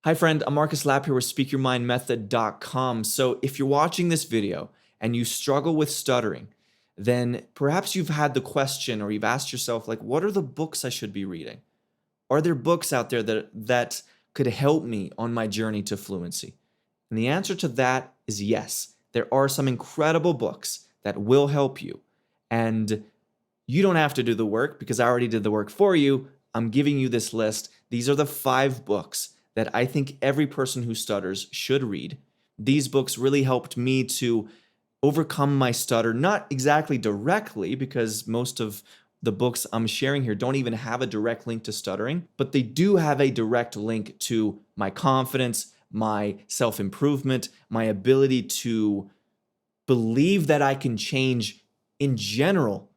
Hi friend, I'm Marcus Lapp here with SpeakYourMindMethod.com. So if you're watching this video and you struggle with stuttering, then perhaps you've had the question or you've asked yourself, like, what are the books I should be reading? Are there books out there that could help me on my journey to fluency? And the answer to that is yes. There are some incredible books that will help you. And you don't have to do the work because I already did the work for you. I'm giving you this list. These are the 5 books that I think every person who stutters should read. These books really helped me to overcome my stutter, not exactly directly, because most of the books I'm sharing here don't even have a direct link to stuttering, but they do have a direct link to my confidence, my self-improvement, my ability to believe that I can change in general,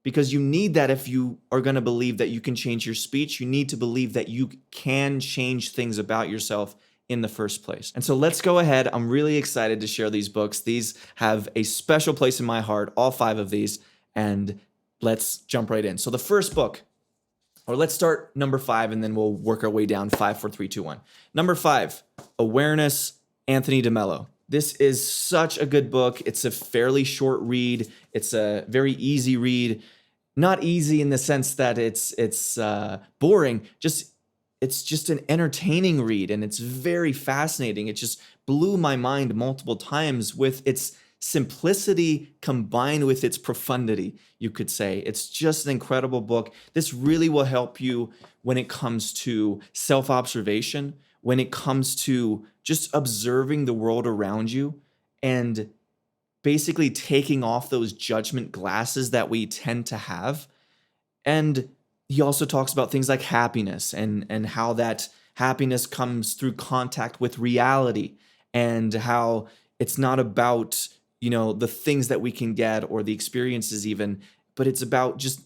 because you need that. If you are going to believe that you can change your speech, you need to believe that you can change things about yourself in the first place. And so let's go ahead. I'm really excited to share these books. These have a special place in my heart, all 5 of these, and let's jump right in. So the first book, or let's start number 5, and then we'll work our way down. 5, 4, 3, 2, 1. Number 5, Awareness, Anthony DeMello. This is such a good book. It's a fairly short read. It's a very easy read. Not easy in the sense that it's boring. It's just an entertaining read, and it's very fascinating. It just blew my mind multiple times with its simplicity combined with its profundity, you could say. It's just an incredible book. This really will help you when it comes to self-observation, when it comes to just observing the world around you and basically taking off those judgment glasses that we tend to have. And he also talks about things like happiness and how that happiness comes through contact with reality, and how it's not about, the things that we can get or the experiences even, but it's about just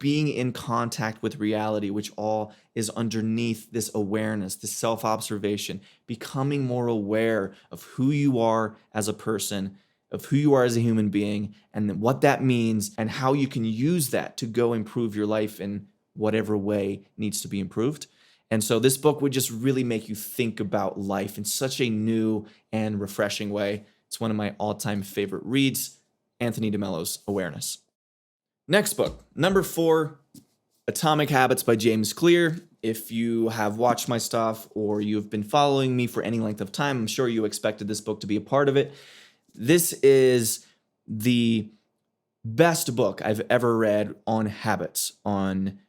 being in contact with reality, which all is underneath this awareness, this self-observation, becoming more aware of who you are as a person, of who you are as a human being, and what that means, and how you can use that to go improve your life in whatever way needs to be improved. And so this book would just really make you think about life in such a new and refreshing way. It's one of my all-time favorite reads, Anthony DeMello's Awareness. Next book, number 4, Atomic Habits by James Clear. If you have watched my stuff or you've been following me for any length of time, I'm sure you expected this book to be a part of it. This is the best book I've ever read on habits, on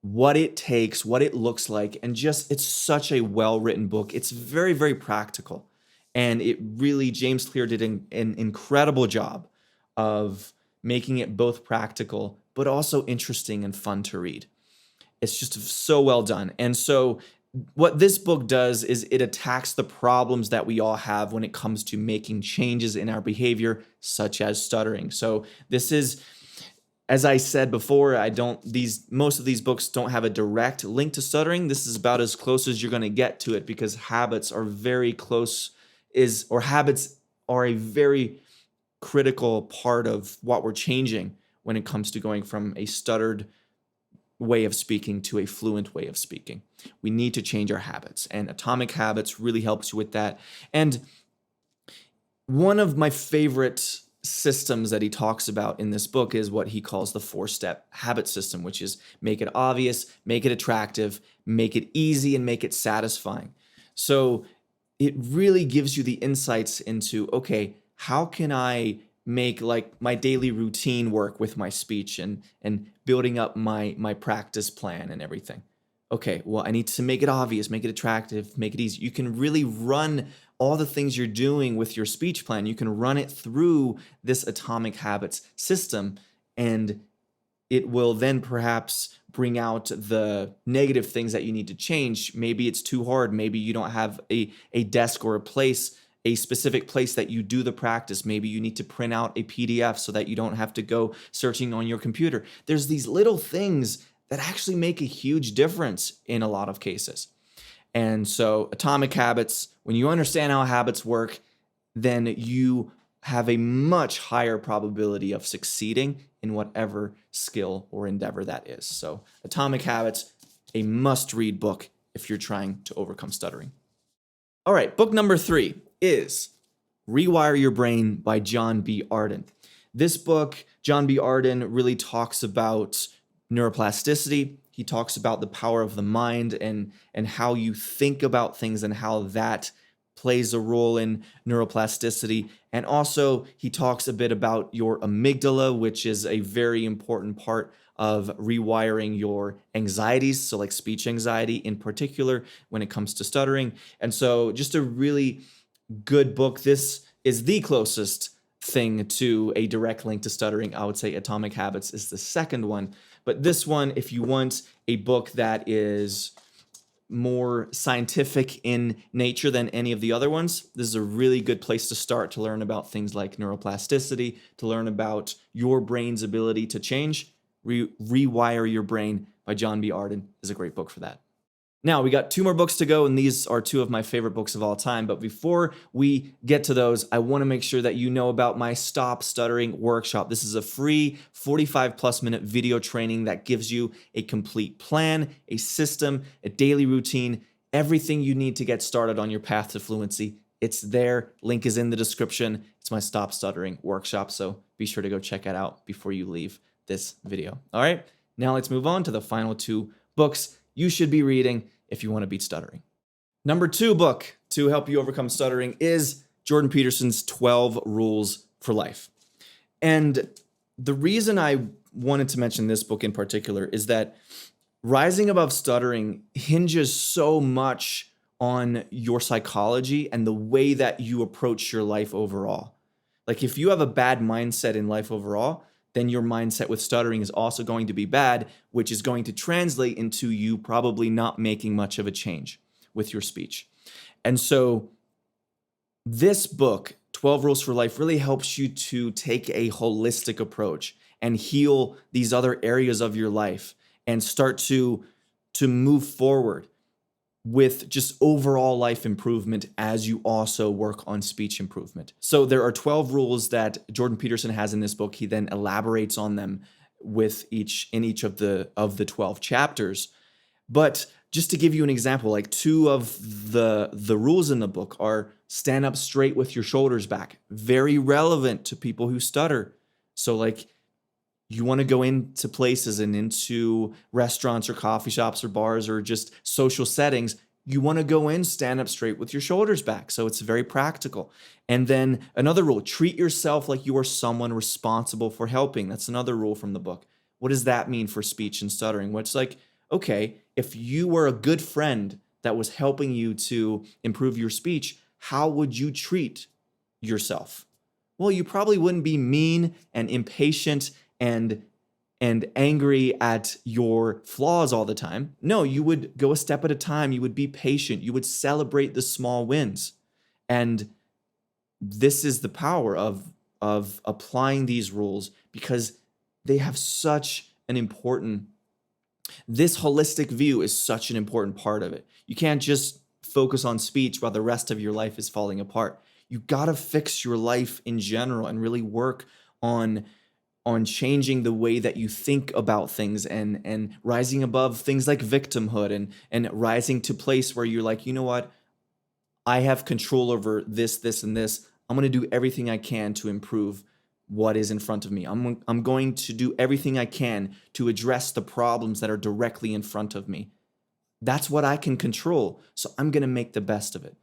what it takes, what it looks like, and just, it's such a well-written book. It's very, very practical. And it really, James Clear did an incredible job of making it both practical, but also interesting and fun to read. It's just so well done. And so what this book does is it attacks the problems that we all have when it comes to making changes in our behavior, such as stuttering. So this is, as I said before, most of these books don't have a direct link to stuttering. This is about as close as you're going to get to it, because habits are very close, habits are a very critical part of what we're changing when it comes to going from a stuttered way of speaking to a fluent way of speaking. We need to change our habits, and Atomic Habits really helps you with that. And one of my favorite systems that he talks about in this book is what he calls the 4-step habit system, which is make it obvious, make it attractive, make it easy, and make it satisfying. So it really gives you the insights into, okay, how can I make like my daily routine work with my speech and building up my practice plan and everything. Okay, well, I need to make it obvious, make it attractive, make it easy. You can really run all the things you're doing with your speech plan. You can run it through this Atomic Habits system, and it will then perhaps bring out the negative things that you need to change. Maybe it's too hard. Maybe you don't have a desk or a specific place that you do the practice. Maybe you need to print out a PDF so that you don't have to go searching on your computer. There's these little things that actually make a huge difference in a lot of cases. And so Atomic Habits, when you understand how habits work, then you have a much higher probability of succeeding in whatever skill or endeavor that is. So Atomic Habits, a must-read book if you're trying to overcome stuttering. All right, book number 3 is Rewire Your Brain by John B. Arden. This book, John B. Arden really talks about neuroplasticity. He talks about the power of the mind and how you think about things and how that plays a role in neuroplasticity. And also, he talks a bit about your amygdala, which is a very important part of rewiring your anxieties. So like speech anxiety in particular when it comes to stuttering. And so just a really good book. This is the closest thing to a direct link to stuttering. I would say Atomic Habits is the second one. But this one, if you want a book that is more scientific in nature than any of the other ones, this is a really good place to start to learn about things like neuroplasticity, to learn about your brain's ability to change. Rewire Your Brain by John B. Arden is a great book for that. Now, we got 2 more books to go, and these are 2 of my favorite books of all time. But before we get to those, I want to make sure that you know about my Stop Stuttering workshop. This is a free 45+ minute video training that gives you a complete plan, a system, a daily routine, everything you need to get started on your path to fluency. It's there. Link is in the description. It's my Stop Stuttering workshop, so be sure to go check it out before you leave this video. All right, now let's move on to the final 2 books you should be reading if you want to beat stuttering. Number 2 book to help you overcome stuttering is Jordan Peterson's 12 Rules for Life. And the reason I wanted to mention this book in particular is that rising above stuttering hinges so much on your psychology and the way that you approach your life overall. Like if you have a bad mindset in life overall, then your mindset with stuttering is also going to be bad, which is going to translate into you probably not making much of a change with your speech. And so this book, 12 Rules for Life, really helps you to take a holistic approach and heal these other areas of your life and start to move forward with just overall life improvement as you also work on speech improvement. So there are 12 rules that Jordan Peterson has in this book. He then elaborates on them with each of the 12 chapters. But just to give you an example, like 2 of the rules in the book are stand up straight with your shoulders back. Very relevant to people who stutter. So like you want to go into places and into restaurants or coffee shops or bars or just social settings, you want to go in, stand up straight with your shoulders back. So it's very practical. And then another rule, treat yourself like you are someone responsible for helping. That's another rule from the book. What does that mean for speech and stuttering? Well, it's like, okay, if you were a good friend that was helping you to improve your speech, how would you treat yourself? Well, you probably wouldn't be mean and impatient and angry at your flaws all the time. No, you would go a step at a time. You would be patient. You would celebrate the small wins. And this is the power of applying these rules because they have such an important, this holistic view is such an important part of it. You can't just focus on speech while the rest of your life is falling apart. You gotta fix your life in general and really work on changing the way that you think about things and rising above things like victimhood and rising to place where you're like, you know what? I have control over this, and this. I'm going to do everything I can to improve what is in front of me. I'm going to do everything I can to address the problems that are directly in front of me. That's what I can control. So I'm going to make the best of it.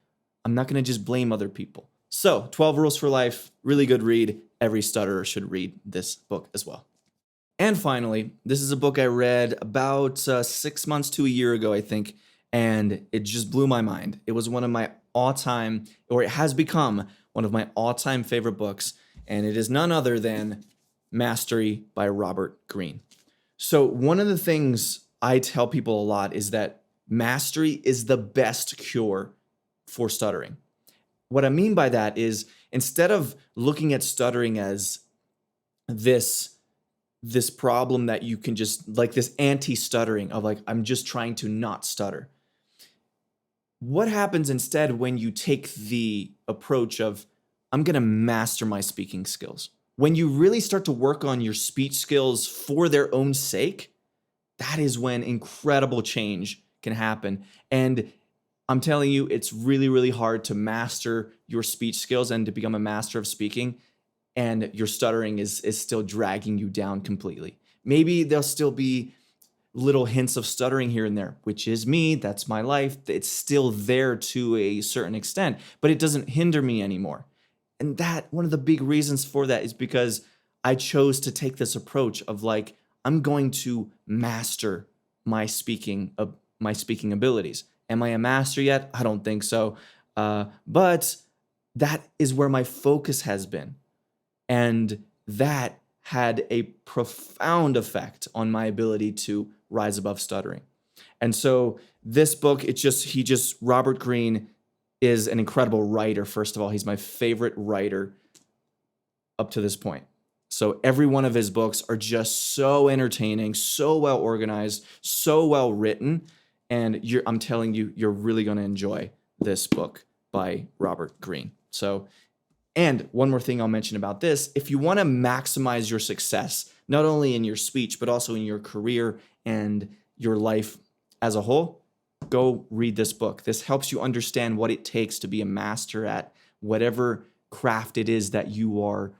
I'm not going to just blame other people. So 12 Rules for Life, really good read. Every stutterer should read this book as well. And finally, this is a book I read about 6 months to a year ago, I think, and it just blew my mind. It was one of my all-time, or it has become one of my all-time favorite books, and it is none other than Mastery by Robert Greene. So one of the things I tell people a lot is that mastery is the best cure for stuttering. What I mean by that is instead of looking at stuttering as this problem that you can just, like this anti-stuttering of like, I'm just trying to not stutter. What happens instead when you take the approach of, I'm going to master my speaking skills? When you really start to work on your speech skills for their own sake, that is when incredible change can happen. And I'm telling you, it's really, really hard to master your speech skills and to become a master of speaking, and your stuttering is still dragging you down completely. Maybe there'll still be little hints of stuttering here and there, which is me. That's my life. It's still there to a certain extent, but it doesn't hinder me anymore. And that one of the big reasons for that is because I chose to take this approach of like, I'm going to master my speaking abilities. Am I a master yet? I don't think so. But that is where my focus has been. And that had a profound effect on my ability to rise above stuttering. And so this book, Robert Greene is an incredible writer. First of all, he's my favorite writer up to this point. So every one of his books are just so entertaining, so well organized, so well written. And I'm telling you, you're really going to enjoy this book by Robert Greene. So, and one more thing I'll mention about this, if you want to maximize your success, not only in your speech, but also in your career and your life as a whole, go read this book. This helps you understand what it takes to be a master at whatever craft it is that you are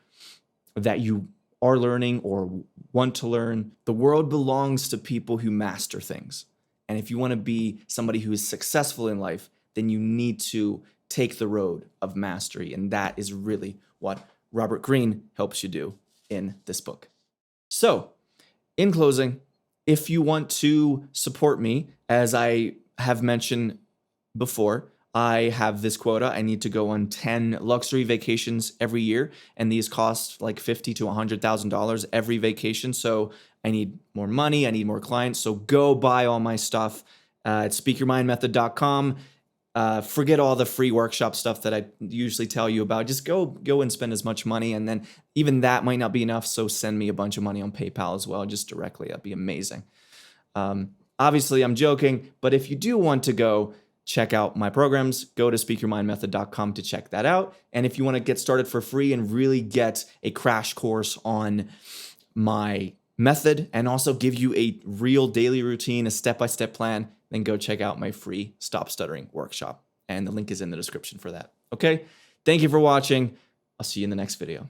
learning or want to learn. The world belongs to people who master things. And if you want to be somebody who is successful in life, then you need to take the road of mastery. And that is really what Robert Greene helps you do in this book. So, in closing, if you want to support me, as I have mentioned before, I have this quota. I need to go on 10 luxury vacations every year, and these cost like $50,000 to $100,000 every vacation. So I need more money. I need more clients. So go buy all my stuff at speakyourmindmethod.com. Forget all the free workshop stuff that I usually tell you about. Just go and spend as much money, and then even that might not be enough. So send me a bunch of money on PayPal as well, just directly. That'd be amazing. Obviously, I'm joking, but if you do want to go check out my programs, go to speakyourmindmethod.com to check that out. And if you want to get started for free and really get a crash course on my method and also give you a real daily routine, a step-by-step plan, then go check out my free Stop Stuttering workshop. And the link is in the description for that. Okay? Thank you for watching. I'll see you in the next video.